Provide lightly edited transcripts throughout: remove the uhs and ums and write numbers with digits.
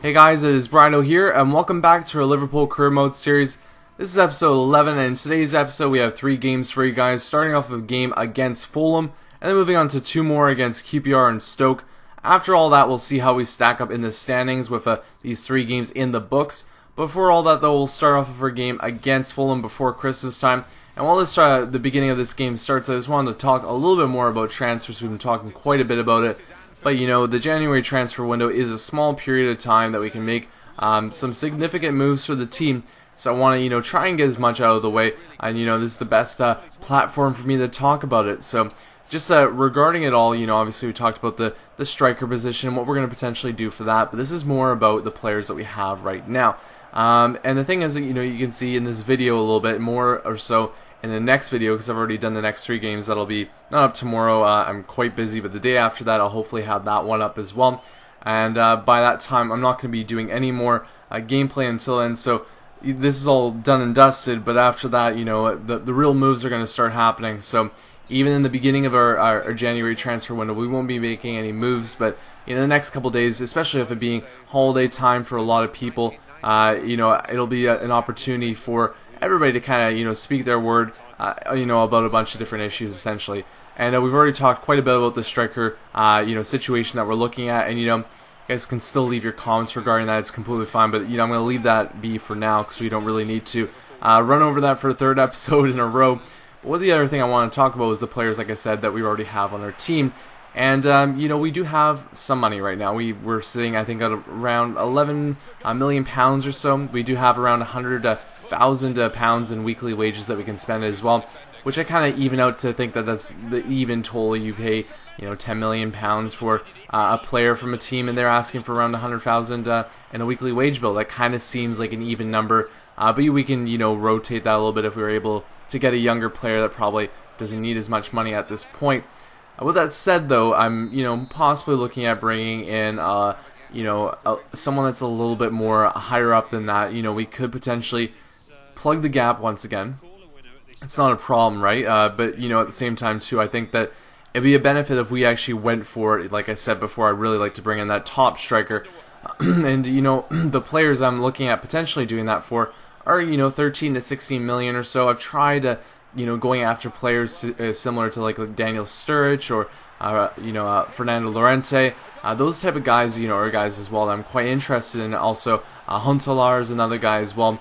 Hey guys, it is Brino here, and welcome back to our Liverpool Career Mode series. This is episode 11, and in today's episode we have 3 games for you guys, starting off with a game against Fulham, and then moving on to 2 more against QPR and Stoke. After all that, we'll see how we stack up in the standings with these 3 games in the books. Before all that though, we'll start off with our game against Fulham before Christmas time. And while the beginning of this game starts, I just wanted to talk a little bit more about transfers. We've been talking quite a bit about it. But you know, the January transfer window is a small period of time that we can make some significant moves for the team. So I want to, try and get as much out of the way. And this is the best platform for me to talk about it. So just regarding it all, obviously we talked about the striker position, what we're going to potentially do for that. But this is more about the players that we have right now. And the thing is that, you can see in this video a little bit more or so in the next video, because I've already done the next 3 games. That'll be not up tomorrow. I'm quite busy, but the day after that I'll hopefully have that one up as well. And by that time I'm not going to be doing any more gameplay until then. So this is all done and dusted, but after that, the real moves are going to start happening. So even in the beginning of our January transfer window, we won't be making any moves, but in the next couple days, especially with it being holiday time for a lot of people, it'll be an opportunity for everybody to kind of, speak their word, about a bunch of different issues essentially. And we've already talked quite a bit about the striker, situation that we're looking at. And you guys can still leave your comments regarding that. It's completely fine. But I'm going to leave that be for now because we don't really need to run over that for a 3rd episode in a row. But what the other thing I want to talk about is the players, like I said, that we already have on our team. And, we do have some money right now. We're sitting, I think, at around £11 million or so. We do have around 100,000 pounds in weekly wages that we can spend as well, which I kind of even out to think that that's the even total. You pay, £10 million for a player from a team, and they're asking for around 100,000 in a weekly wage bill. That kind of seems like an even number, but we can, rotate that a little bit if we were able to get a younger player that probably doesn't need as much money at this point. With that said, though, I'm possibly looking at bringing in someone that's a little bit more higher up than that. We could potentially plug the gap once again. It's not a problem, right? But at the same time too, I think that it'd be a benefit if we actually went for it. Like I said before, I'd really like to bring in that top striker. And the players I'm looking at potentially doing that for are 13 to 16 million or so. I've tried going after players similar to like Daniel Sturridge or Fernando Llorente. Those type of guys are guys as well that I'm quite interested in. Also Huntelaar is another guy as well.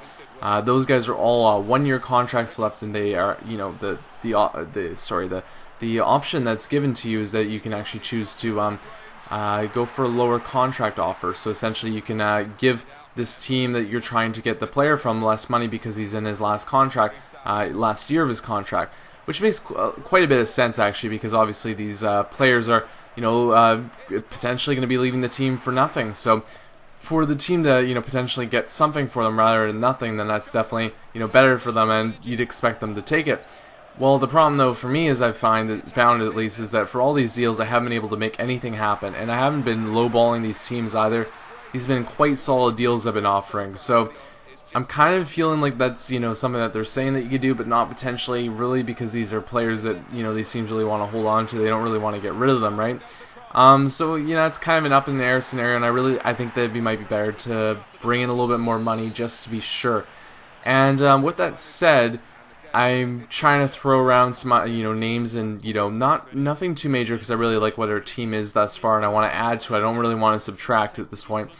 Those guys are all 1-year contracts left, and they are the option that's given to you is that you can actually choose to go for a lower contract offer. So essentially you can give this team that you're trying to get the player from less money because he's in his last contract, last year of his contract, which makes quite a bit of sense actually, because obviously these players are potentially going to be leaving the team for nothing. So for the team to potentially get something for them rather than nothing, then that's definitely better for them, and you'd expect them to take it. Well, the problem though for me is I found at least is that for all these deals I haven't been able to make anything happen, and I haven't been lowballing these teams either. These have been quite solid deals I've been offering, so I'm kind of feeling like that's something that they're saying that you could do, but not potentially really, because these are players that these teams really want to hold on to. They don't really want to get rid of them, right? So it's kind of an up in the air scenario, and I think that it might be better to bring in a little bit more money just to be sure. And with that said, I'm trying to throw around some names, and nothing too major because I really like what our team is thus far, and I want to add to it. I don't really want to subtract at this point,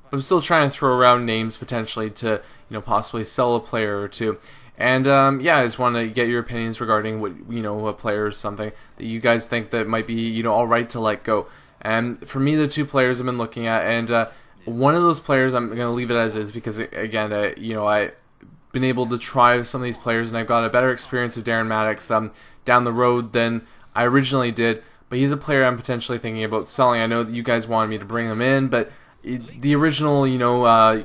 but I'm still trying to throw around names potentially to possibly sell a player or two. And I just want to get your opinions regarding what a player or something that you guys think that might be all right to let go. And for me, the 2 players I've been looking at, and one of those players I'm going to leave it as is because again, I've been able to try some of these players, and I got a better experience with Darren Maddox down the road than I originally did. But he's a player I'm potentially thinking about selling. I know that you guys wanted me to bring him in, but the original,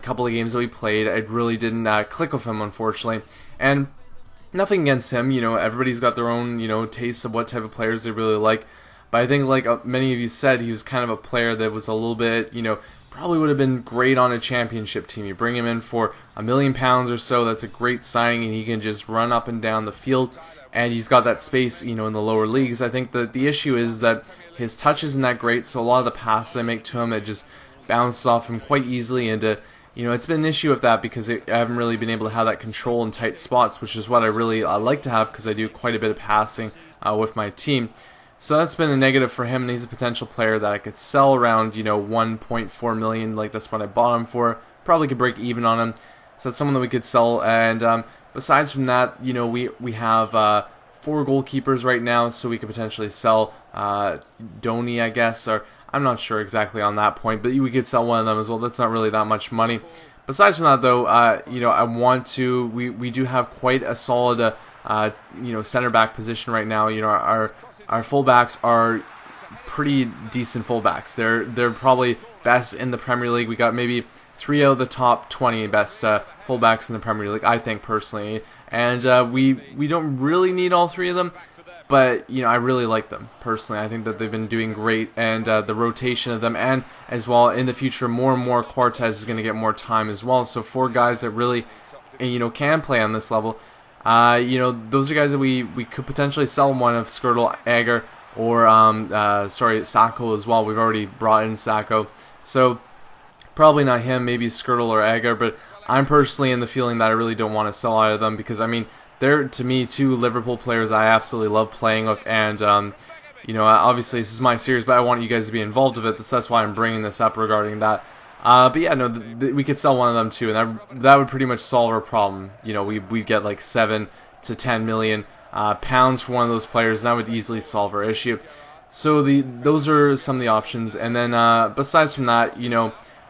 couple of games that we played, I really didn't click with him, unfortunately. And nothing against him, everybody's got their own, tastes of what type of players they really like. But I think, like many of you said, he was kind of a player that was a little bit, probably would have been great on a championship team. You bring him in for £1 million or so, that's a great signing, and he can just run up and down the field. And he's got that space, in the lower leagues. I think that the issue is that his touch isn't that great, so a lot of the passes I make to him, it just bounces off him quite easily, and it's been an issue with that because I haven't really been able to have that control in tight spots, which is what I really like to have because I do quite a bit of passing with my team. So that's been a negative for him, and he's a potential player that I could sell around 1.4 million. Like, that's what I bought him for. Probably could break even on him. So that's someone that we could sell. And besides from that, we have 4 goalkeepers right now, so we could potentially sell Donny, I guess, or I'm not sure exactly on that point, but we could sell one of them as well. That's not really that much money. Besides from that, though, I want to. We do have quite a solid, center back position right now. Our fullbacks are pretty decent fullbacks. They're probably best in the Premier League. We got maybe 3 out of the top 20 best fullbacks in the Premier League, I think personally. And we don't really need all 3 of them, but I really like them personally. I think that they've been doing great, and the rotation of them, and as well in the future, more and more Cortez is going to get more time as well. So 4 guys that really can play on this level. Those are guys that we could potentially sell one of Skirtle, Agger, or Sacco as well. We've already brought in Sacco, so probably not him, maybe Skirtle or Agger, but I'm personally in the feeling that I really don't want to sell out of them because, they're, to me, 2 Liverpool players I absolutely love playing with, and, obviously this is my series, but I want you guys to be involved with it, so that's why I'm bringing this up regarding that. But yeah, no, we could sell one of them too, and that would pretty much solve our problem. We'd get like 7 to 10 million pounds for one of those players, and that would easily solve our issue. So those are some of the options, and then besides from that,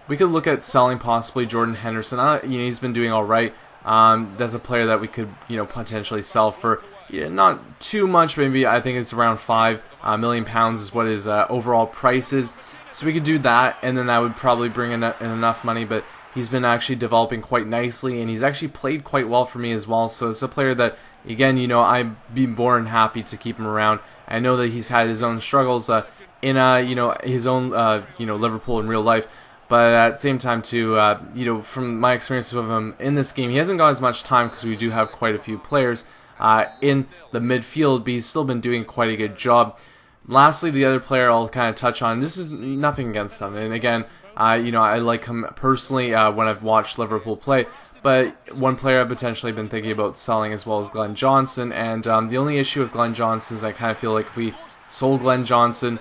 we could look at selling possibly Jordan Henderson. He's been doing all right. That's a player that we could potentially sell for not too much. Maybe I think it's around 5 million pounds is what his overall price is. So we could do that, and then that would probably bring in enough money, but he's been actually developing quite nicely, and he's actually played quite well for me as well. So it's a player that, again, I'd be more than happy to keep him around. I know that he's had his own struggles in his own Liverpool in real life, but at the same time too, from my experience with him in this game, he hasn't got as much time because we do have quite a few players in the midfield, but he's still been doing quite a good job. Lastly, the other player I'll kind of touch on, this is nothing against him, and again, I like him personally when I've watched Liverpool play, but one player I've potentially been thinking about selling as well is Glenn Johnson, and the only issue with Glenn Johnson is I kind of feel like if we sold Glenn Johnson,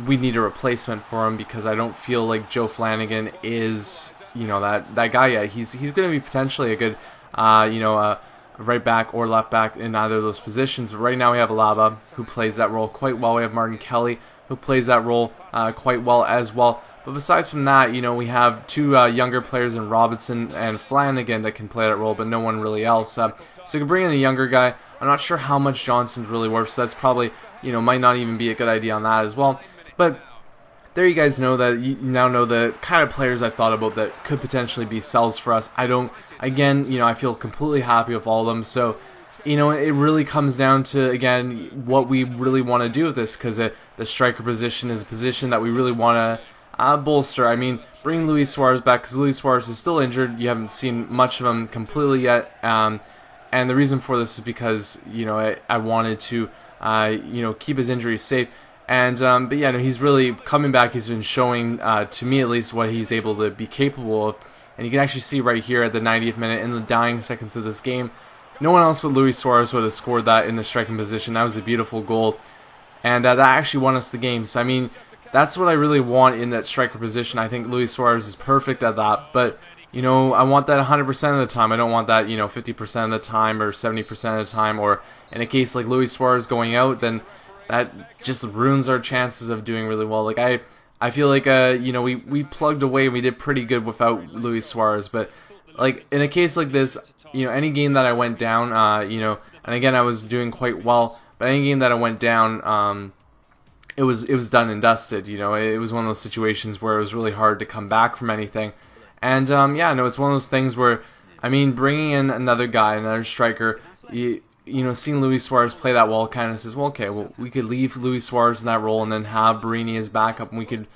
we need a replacement for him because I don't feel like Joe Flanagan is, that guy yet. He's going to be potentially a good, right back or left back in either of those positions. But right now we have Alaba, who plays that role quite well. We have Martin Kelly, who plays that role quite well as well. But besides from that, we have 2 younger players in Robinson and Flanagan that can play that role, but no one really else. So we can bring in a younger guy. I'm not sure how much Johnson's really worth, so that's probably, might not even be a good idea on that as well. But there you guys know that you now know the kind of players I've thought about that could potentially be sells for us. I feel completely happy with all of them. So, it really comes down to, again, what we really want to do with this, because the striker position is a position that we really want to bolster. Bring Luis Suarez back, because Luis Suarez is still injured. You haven't seen much of him completely yet. And the reason for this is because, I wanted to, keep his injuries safe. And but yeah, no, he's really coming back. He's been showing, to me at least, what he's able to be capable of. And you can actually see right here at the 90th minute, in the dying seconds of this game, no one else but Luis Suarez would have scored that in the striking position. That was a beautiful goal. And that actually won us the game. So, that's what I really want in that striker position. I think Luis Suarez is perfect at that. But, I want that 100% of the time. I don't want that, 50% of the time or 70% of the time. Or in a case like Luis Suarez going out, then that just ruins our chances of doing really well. Like, I feel like, we plugged away and we did pretty good without Luis Suarez. But, like, in a case like this, any game that I went down, and again, I was doing quite well, but any game that I went down, it was done and dusted. It was one of those situations where it was really hard to come back from anything. And, it's one of those things where, bringing in another guy, another striker, seeing Luis Suarez play that well kind of says, well, okay, well, we could leave Luis Suarez in that role and then have Barini as backup, and we could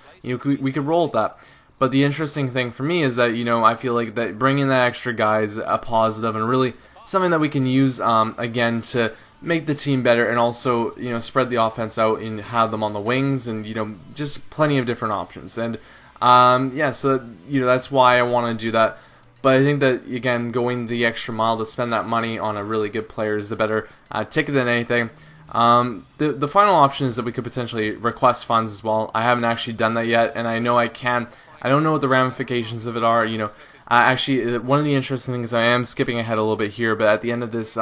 roll with that. But the interesting thing for me is that, I feel like that bringing that extra guy is a positive and really something that we can use, again, to make the team better and also, spread the offense out and have them on the wings and, just plenty of different options. And Yeah, so that's why I want to do that. But I think that, again, going the extra mile to spend that money on a really good player is the better ticket than anything. The final option is that we could potentially request funds as well. I haven't actually done that yet, and I know I can. I don't know what the ramifications of it are. Actually, one of the interesting things, I am skipping ahead a little bit here, but at the end of this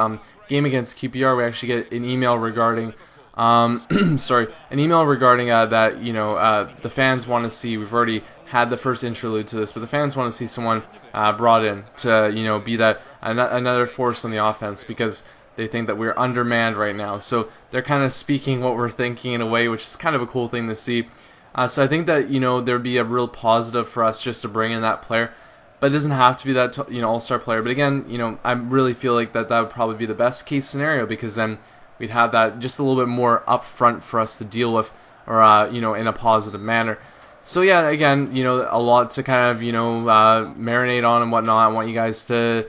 game against QPR, we actually get an email regarding sorry, an email regarding that the fans want to see. We've already had the first interlude to this, but the fans want to see someone brought in to be that another force on the offense, because they think that we're undermanned right now. So they're kind of speaking what we're thinking in a way, which is kind of a cool thing to see. So I think that there'd be a real positive for us just to bring in that player. But it doesn't have to be that all-star player. But again, I really feel like that would probably be the best case scenario, because then we'd have that just a little bit more upfront for us to deal with, or in a positive manner. So yeah, again, a lot to kind of marinate on and whatnot. I want you guys to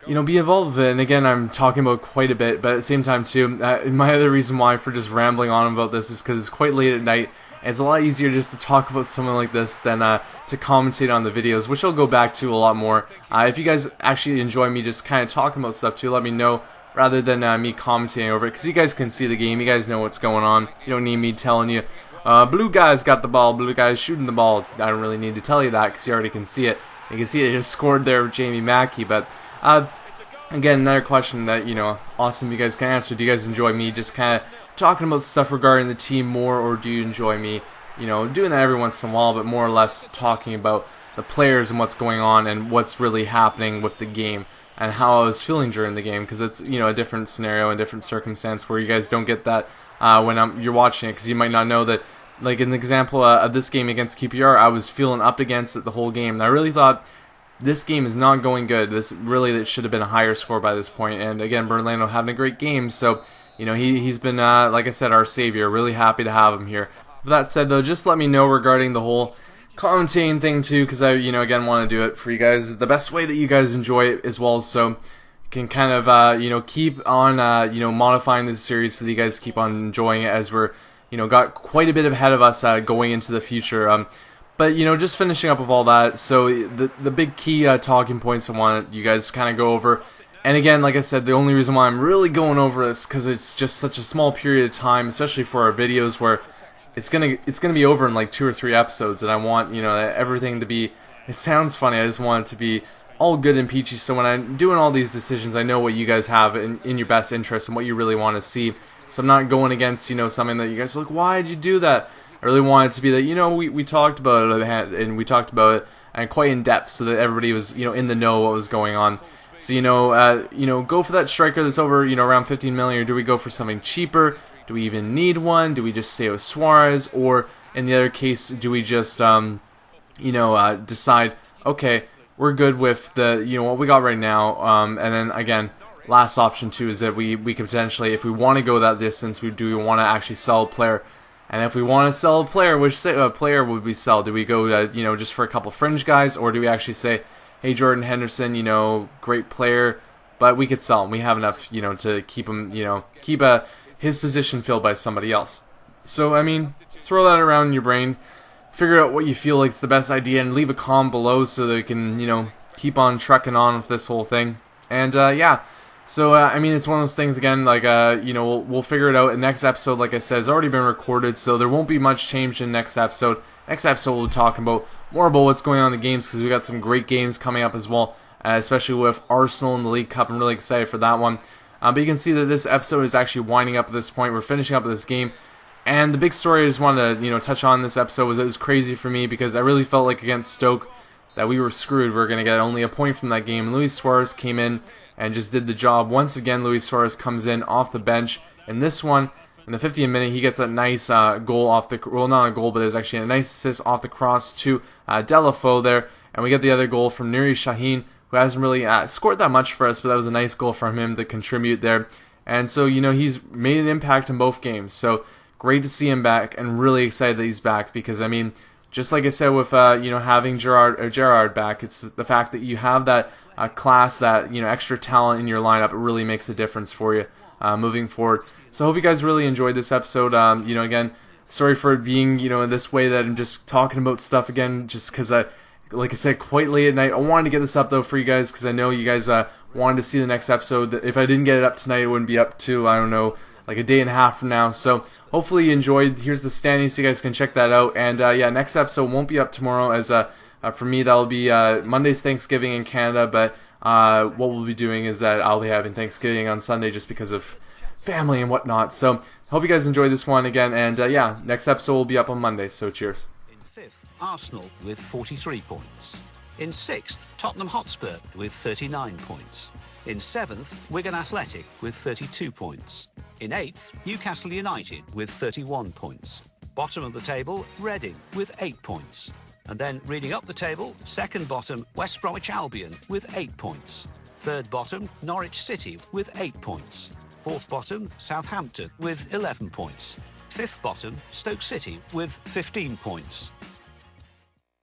be involved with it. And again, I'm talking about quite a bit, but at the same time too, my other reason why for just rambling on about this is because it's quite late at night. And it's a lot easier just to talk about something like this than to commentate on the videos, which I'll go back to a lot more. If you guys actually enjoy me just kind of talking about stuff too, let me know, rather than me commentating over it, because you guys can see the game, you guys know what's going on. You don't need me telling you, blue guy's got the ball, blue guy's shooting the ball. I don't really need to tell you that, because you already can see it. You can see it just scored there with Jamie Mackey. But again, another question that awesome you guys can answer: do you guys enjoy me just kind of talking about stuff regarding the team more, or do you enjoy me doing that every once in a while, but more or less talking about the players and what's going on and what's really happening with the game and how I was feeling during the game? Because it's a different scenario and different circumstance where you guys don't get that when you're watching it, because you might not know that. Like in the example of this game against QPR, I was feeling up against it the whole game, and I really thought this game is not going good. It should have been a higher score by this point. And again, Berlano having a great game, so he's been like I said, our savior. Really happy to have him here. With that said though, just let me know regarding the whole commentating thing too, because I again want to do it for you guys the best way that you guys enjoy it as well, so can kind of keep on modifying this series so that you guys keep on enjoying it, as we're got quite a bit ahead of us going into the future. But just finishing up with all that, so the big key talking points I want you guys to kind of go over. And again, like I said, the only reason why I'm really going over this, because it's just such a small period of time, especially for our videos, where it's gonna be over in like 2 or 3 episodes, and I want everything to be. It sounds funny. I just want it to be all good and peachy. So when I'm doing all these decisions, I know what you guys have in your best interest and what you really want to see. So I'm not going against something that you guys are like, why did you do that? I really want it to be that we talked about it, and we talked about it and quite in depth, so that everybody was in the know what was going on. So go for that striker that's over around 15 million, or do we go for something cheaper? Do we even need one? Do we just stay with Suarez? Or in the other case, do we just decide, okay, we're good with the what we got right now, and then again, last option too is that we could potentially, if we want to go that distance, do we want to actually sell a player? And if we want to sell a player, which player would we sell? Do we go just for a couple fringe guys, or do we actually say, hey, Jordan Henderson, great player, but we could sell him. We have enough to keep him, keep his position filled by somebody else. So I mean, throw that around in your brain, figure out what you feel like is the best idea, and leave a comment below so that we can keep on trucking on with this whole thing. And yeah. So, I mean, it's one of those things, again, like, we'll figure it out. The next episode, like I said, has already been recorded, so there won't be much change in next episode. Next episode, we'll talk more about what's going on in the games, because we got some great games coming up as well, especially with Arsenal in the League Cup. I'm really excited for that one. But you can see that this episode is actually winding up at this point. We're finishing up this game. And the big story I just wanted to, touch on this episode was it was crazy for me, because I really felt like against Stoke that we were screwed. We were going to get only a point from that game. Luis Suarez came in and just did the job. Once again, Luis Suarez comes in off the bench. In this one, in the 50th minute, he gets a nice goal off the... Well, not a goal, but it was actually a nice assist off the cross to Delafeu there. And we get the other goal from Nuri Sahin, who hasn't really scored that much for us, but that was a nice goal from him to contribute there. And so, he's made an impact in both games. So, great to see him back, and really excited that he's back, because, I mean, just like I said with, having Gerrard back, it's the fact that you have that class, that extra talent in your lineup. It really makes a difference for you moving forward. So I hope you guys really enjoyed this episode. Again, sorry for it being, in this way that I'm just talking about stuff again, just because like I said, quite late at night. I wanted to get this up though for you guys because I know you guys wanted to see the next episode. If I didn't get it up tonight, it wouldn't be up to, I don't know, like a day and a half from now. So hopefully you enjoyed. Here's the standings so you guys can check that out. And yeah, next episode won't be up tomorrow as for me that'll be Monday's Thanksgiving in Canada. But what we'll be doing is that I'll be having Thanksgiving on Sunday just because of family and whatnot. So hope you guys enjoyed this one again. And yeah, next episode will be up on Monday. So cheers. Arsenal with 43 points. In 6th, Tottenham Hotspur with 39 points. In 7th, Wigan Athletic with 32 points. In 8th, Newcastle United with 31 points. Bottom of the table, Reading with 8 points. And then reading up the table, second bottom, West Bromwich Albion with 8 points. Third bottom, Norwich City with 8 points. Fourth bottom, Southampton with 11 points. Fifth bottom, Stoke City with 15 points.